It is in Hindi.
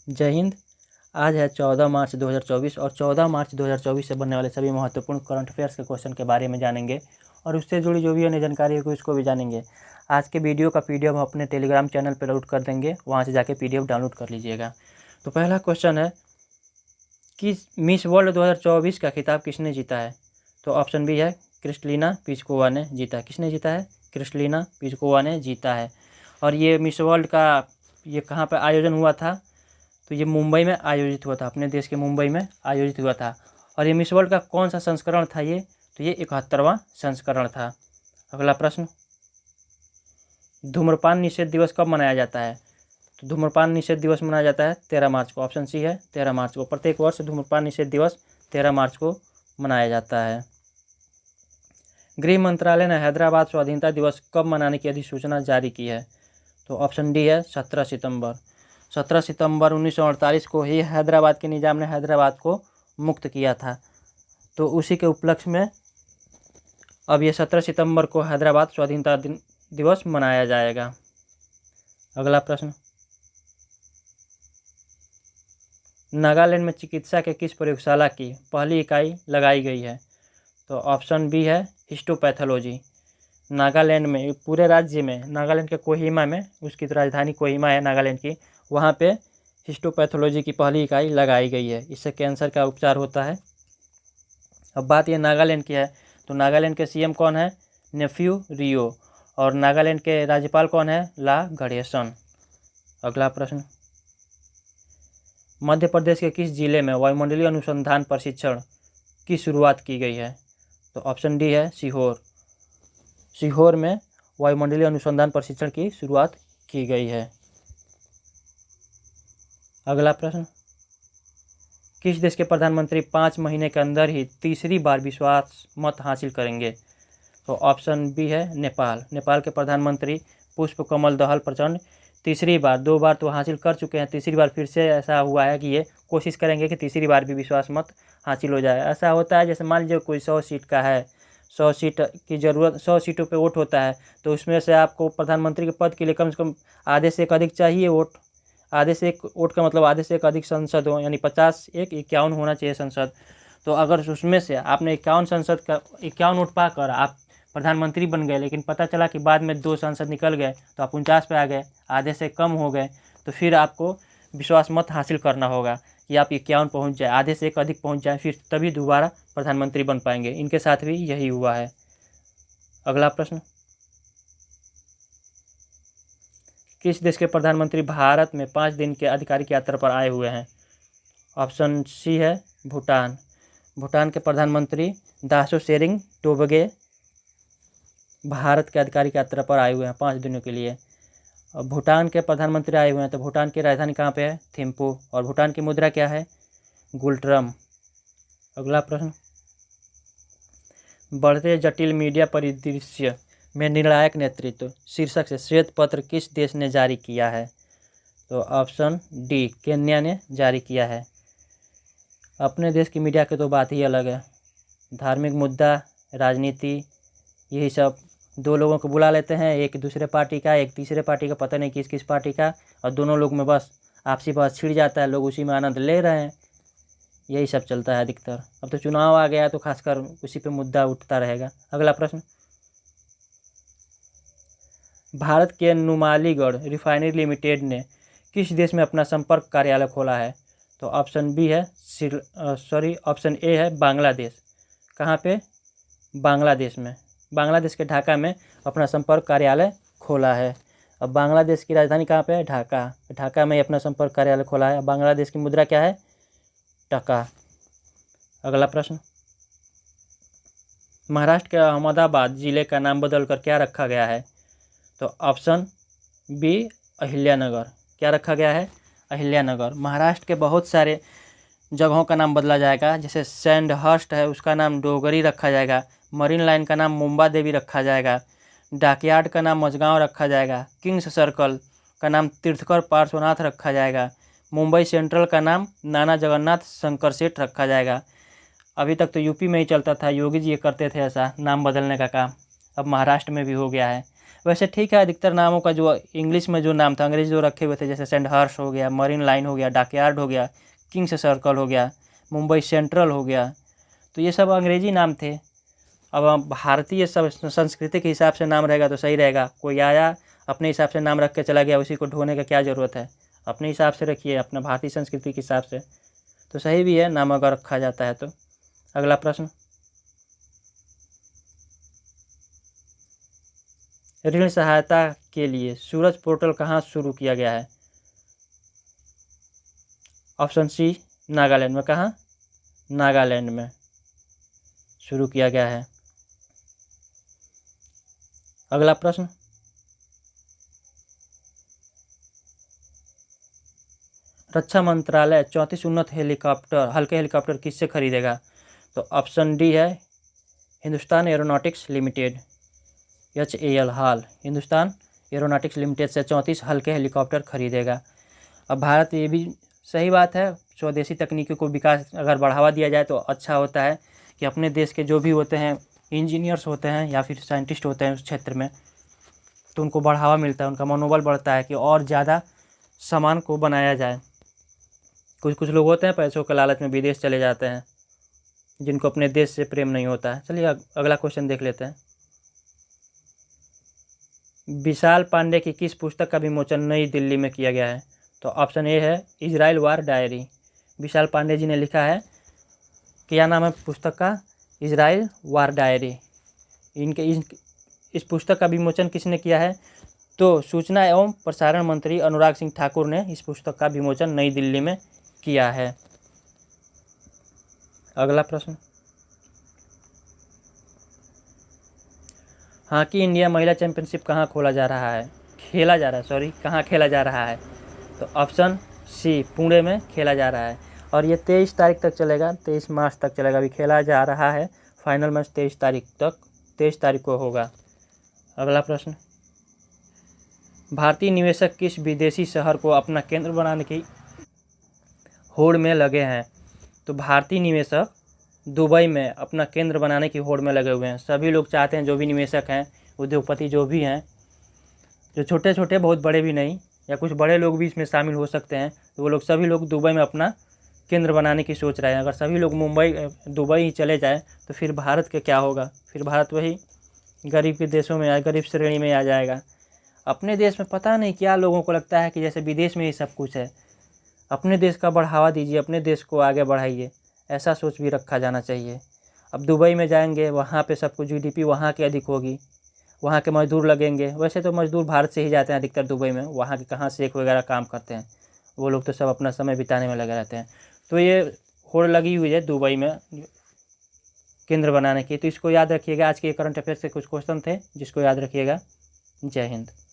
जय हिंद। आज है 14 मार्च 2024 और 14 मार्च 2024 से बनने वाले सभी महत्वपूर्ण करंट अफेयर्स के क्वेश्चन के बारे में जानेंगे और उससे जुड़ी जो भी अन्य जानकारी है उसको भी जानेंगे। आज के वीडियो का पीडीएफ हम अपने टेलीग्राम चैनल पर अपलोड कर देंगे, वहाँ से जाके पीडीएफ डाउनलोड कर लीजिएगा। तो पहला क्वेश्चन है कि मिस वर्ल्ड 2024 का खिताब किसने जीता है? तो ऑप्शन बी है क्रिस्टलिना पिस्कोवा ने जीता है। किसने जीता है? क्रिस्टलिना पिस्कोवा ने जीता है। और ये मिस वर्ल्ड का ये कहाँ पर आयोजन हुआ था? तो ये मुंबई में आयोजित हुआ था, अपने देश के मुंबई में आयोजित हुआ था। और ये मिस वर्ल्ड का कौन सा संस्करण था ये? तो ये 71वां संस्करण था। अगला प्रश्न, धूम्रपान निषेध दिवस कब मनाया जाता है? तो धूम्रपान निषेध दिवस मनाया जाता है 13 मार्च को। ऑप्शन सी है 13 मार्च को। प्रत्येक वर्ष धूम्रपान निषेध दिवस 13 मार्च को मनाया जाता है। गृह मंत्रालय ने हैदराबाद स्वाधीनता दिवस कब मनाने की अधिसूचना जारी की है? तो ऑप्शन डी है 17 सितंबर। 17 सितंबर 1948 को ही हैदराबाद के निजाम ने हैदराबाद को मुक्त किया था। तो उसी के उपलक्ष्य में अब ये 17 सितंबर को हैदराबाद स्वाधीनता दिवस मनाया जाएगा। अगला प्रश्न, नागालैंड में चिकित्सा के किस प्रयोगशाला की पहली इकाई लगाई गई है? तो ऑप्शन बी है हिस्टोपैथोलॉजी। नागालैंड में, पूरे राज्य में, नागालैंड के कोहिमा में, उसकी तो राजधानी कोहिमा है नागालैंड की, वहाँ पे हिस्टोपैथोलॉजी की पहली इकाई लगाई गई है। इससे कैंसर का उपचार होता है। अब बात ये नागालैंड की है, तो नागालैंड के सीएम कौन है? नेफ्यू रियो। और नागालैंड के राज्यपाल कौन है? ला गणेशन। अगला प्रश्न, मध्य प्रदेश के किस जिले में वायुमंडलीय अनुसंधान प्रशिक्षण की शुरुआत की गई है? तो ऑप्शन डी है सीहोर। सीहोर में वायुमंडलीय अनुसंधान प्रशिक्षण की शुरुआत की गई है। अगला प्रश्न, किस देश के प्रधानमंत्री 5 महीने के अंदर ही तीसरी बार विश्वास मत हासिल करेंगे? तो ऑप्शन बी है नेपाल। नेपाल के प्रधानमंत्री पुष्पकमल दहल प्रचंड तीसरी बार, 2 बार तो हासिल कर चुके हैं, तीसरी बार फिर से ऐसा हुआ है कि ये कोशिश करेंगे कि तीसरी बार भी विश्वास मत हासिल हो जाए। ऐसा होता है जैसे मान लीजिए कोई 100 सीट का है, 100 सीट की ज़रूरत, 100 सीटों पे वोट होता है, तो उसमें से आपको प्रधानमंत्री के पद के लिए कम से कम आधे से एक अधिक चाहिए वोट। आधे से एक वोट का मतलब आधे से एक अधिक संसद हो, यानी 50 एक 51 होना चाहिए संसद। तो अगर उसमें से आपने 51 संसद का 51 वोट पाकर आप प्रधानमंत्री बन गए, लेकिन पता चला कि बाद में 2 सांसद निकल गए तो आप 49 पे आ गए, आधे से कम हो गए, तो फिर आपको विश्वास मत हासिल करना होगा कि आप 51 पहुँच जाए, आधे से एक अधिक पहुँच जाए, फिर तभी दोबारा प्रधानमंत्री बन पाएंगे। इनके साथ भी यही हुआ है। अगला प्रश्न, किस देश के प्रधानमंत्री भारत में 5 दिन के आधिकारिक यात्रा पर आए हुए हैं? ऑप्शन सी है भूटान। भूटान के प्रधानमंत्री दाशो शेरिंग टोबगे भारत के आधिकारिक यात्रा पर आए हुए हैं 5 दिनों के लिए। और भूटान के प्रधानमंत्री आए हुए हैं, तो भूटान की राजधानी कहाँ पे है? थिम्पू। और भूटान की मुद्रा क्या है? गुल्ट्रम। अगला प्रश्न, बढ़ते जटिल मीडिया परिदृश्य में निर्णायक नेतृत्व शीर्षक से श्वेत पत्र किस देश ने जारी किया है? तो ऑप्शन डी केन्या ने जारी किया है। अपने देश की मीडिया की तो बात ही अलग है। धार्मिक मुद्दा, राजनीति, यही सब 2 लोगों को बुला लेते हैं, एक दूसरे पार्टी का, एक तीसरे पार्टी का, पता नहीं किस किस पार्टी का, और दोनों लोग में बस आपसी बहस छिड़ जाता है, लोग उसी में आनंद ले रहे हैं। यही सब चलता है अधिकतर। अब तो चुनाव आ गया तो खासकर उसी पे मुद्दा उठता रहेगा। अगला प्रश्न, भारत के नुमालीगढ़ रिफाइनरी लिमिटेड ने किस देश में अपना संपर्क कार्यालय खोला है? तो ऑप्शन बी है ऑप्शन ए है बांग्लादेश। कहाँ पे? बांग्लादेश में। बांग्लादेश के ढाका में अपना संपर्क कार्यालय खोला है। अब बांग्लादेश की राजधानी कहाँ पे है? ढाका। ढाका में अपना संपर्क कार्यालय खोला है। बांग्लादेश की मुद्रा क्या है? टका। अगला प्रश्न, महाराष्ट्र के अहमदाबाद जिले का नाम बदलकर क्या रखा गया है? तो ऑप्शन बी अहिल्यानगर। क्या रखा गया है? अहिल्यानगर। महाराष्ट्र के बहुत सारे जगहों का नाम बदला जाएगा, जैसे सैंडहर्स्ट है उसका नाम डोगरी रखा जाएगा, मरीन लाइन का नाम मुंबा देवी रखा जाएगा, डॉकयार्ड का नाम मझगांव रखा जाएगा, किंग्स सर्कल का नाम तीर्थकर पार्श्वनाथ रखा जाएगा, मुंबई सेंट्रल का नाम नाना जगन्नाथ शंकर सेठ रखा जाएगा। अभी तक तो यूपी में ही चलता था, योगी जी ये करते थे ऐसा नाम बदलने का काम, अब महाराष्ट्र में भी हो गया है। वैसे ठीक है, अधिकतर नामों का जो इंग्लिश में जो नाम था, अंग्रेजी जो रखे हुए थे, जैसे सेंडहर्स्ट हो गया, मरीन लाइन हो गया, डॉकयार्ड हो गया, किंग्स सर्कल हो गया, मुंबई सेंट्रल हो गया, तो ये सब अंग्रेजी नाम थे। अब हम भारतीय सब संस्कृति के हिसाब से नाम रहेगा तो सही रहेगा। कोई आया अपने हिसाब से नाम रख के चला गया, उसी को ढोने का क्या ज़रूरत है। अपने हिसाब से रखिए, अपना भारतीय संस्कृति के हिसाब से, तो सही भी है नाम अगर रखा जाता है तो। अगला प्रश्न, ऋण सहायता के लिए सूरज पोर्टल कहाँ शुरू किया गया है? ऑप्शन सी, नागालैंड में। कहाँ? नागालैंड में शुरू किया गया है। अगला प्रश्न, रक्षा मंत्रालय 34 उन्नत हेलीकॉप्टर, हल्के हेलीकॉप्टर किससे खरीदेगा? तो ऑप्शन डी है हिंदुस्तान एरोनॉटिक्स लिमिटेड, HAL, हाल, हिंदुस्तान एरोनॉटिक्स लिमिटेड से 34 हल्के हेलीकॉप्टर खरीदेगा। अब भारत, ये भी सही बात है, स्वदेशी तकनीकी को विकास अगर बढ़ावा दिया जाए तो अच्छा होता है कि अपने देश के जो भी होते हैं इंजीनियर्स होते हैं या फिर साइंटिस्ट होते हैं उस क्षेत्र में, तो उनको बढ़ावा मिलता है, उनका मनोबल बढ़ता है कि और ज़्यादा सामान को बनाया जाए। कुछ कुछ लोग होते हैं पैसों के लालच में विदेश चले जाते हैं, जिनको अपने देश से प्रेम नहीं होता है। चलिए अगला क्वेश्चन देख लेते हैं। विशाल पांडे की किस पुस्तक का विमोचन नई दिल्ली में किया गया है? तो ऑप्शन ए है इजराइल वार डायरी। विशाल पांडे जी ने लिखा है, क्या नाम है पुस्तक का? इजराइल वार डायरी। इस पुस्तक का विमोचन किसने किया है? तो सूचना एवं प्रसारण मंत्री अनुराग सिंह ठाकुर ने इस पुस्तक का विमोचन नई दिल्ली में किया है। अगला प्रश्न, हॉकी इंडिया महिला चैंपियनशिप कहाँ कहाँ खेला जा रहा है? तो ऑप्शन सी, पुणे में खेला जा रहा है, और ये 23 तारीख तक चलेगा, 23 मार्च तक चलेगा। अभी खेला जा रहा है, फाइनल मैच 23 तारीख को होगा। अगला प्रश्न, भारतीय निवेशक किस विदेशी शहर को अपना केंद्र बनाने की होड़ में लगे हैं? तो भारतीय निवेशक दुबई में अपना केंद्र बनाने की होड़ में लगे हुए हैं। सभी लोग चाहते हैं, जो भी निवेशक हैं, उद्योगपति जो भी हैं, जो छोटे छोटे, बहुत बड़े भी नहीं, या कुछ बड़े लोग भी इसमें शामिल हो सकते हैं, तो वो लोग सभी लोग दुबई में अपना केंद्र बनाने की सोच रहे हैं। अगर सभी लोग दुबई ही चले जाए तो फिर भारत के क्या होगा? फिर भारत वही गरीब के देशों में, गरीब श्रेणी में आ जाएगा। अपने देश में पता नहीं क्या लोगों को लगता है कि जैसे विदेश में ही सब कुछ है। अपने देश का बढ़ावा दीजिए, अपने देश को आगे बढ़ाइए, ऐसा सोच भी रखा जाना चाहिए। अब दुबई में जाएंगे, वहाँ पे सबको GDP वहाँ की अधिक होगी, वहाँ के मजदूर लगेंगे। वैसे तो मजदूर भारत से ही जाते हैं अधिकतर दुबई में, वहाँ के कहाँ शेख वगैरह काम करते हैं, वो लोग तो सब अपना समय बिताने में लगे रहते हैं। तो ये होड़ लगी हुई है दुबई में केंद्र बनाने की। तो इसको याद रखिएगा। आज के करंट अफेयर्स से कुछ क्वेश्चन थे जिसको याद रखिएगा। जय हिंद।